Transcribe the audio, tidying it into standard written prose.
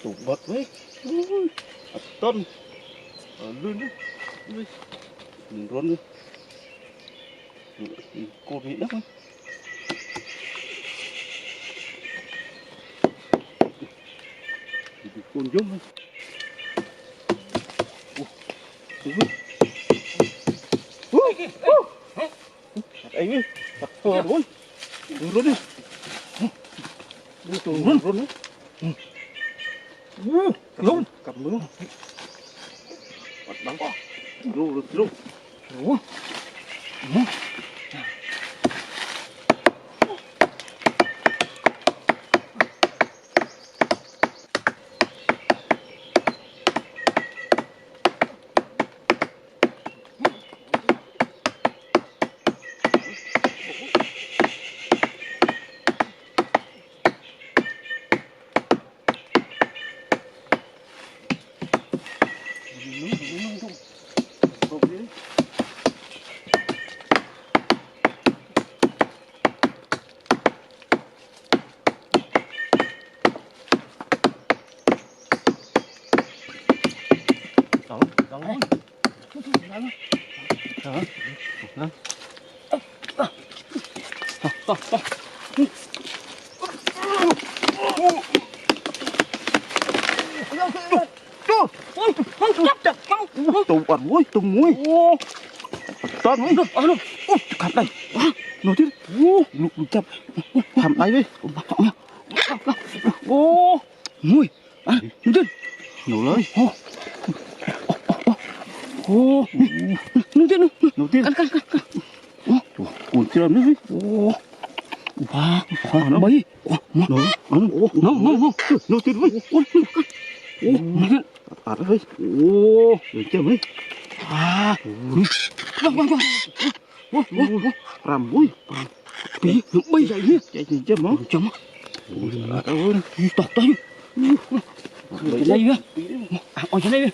Tủ bật với tân lươn đấy mình rốn đi cột vị đất thôi cồn giống thôi ấy đi thật phờ rồi rốn đi tủ rốn đấy luôn cầm luôn bắt đắng quá luôn luôn luôn tùng bật muối tùng muối toàn muối cầm đây nổi chứ lục chập cầm đây đi ô muối nổi chứ nổi lên ô nổi chứ nổi chứ cắn cuốn chưa nữa ô wow nó bay nổi nổi chứ với à đấy ô được chưa mấy à làm mũi tí nó bay dậy nhé chạy gì chứ món chấm ôi tọt tay đây nhá ôi trên đây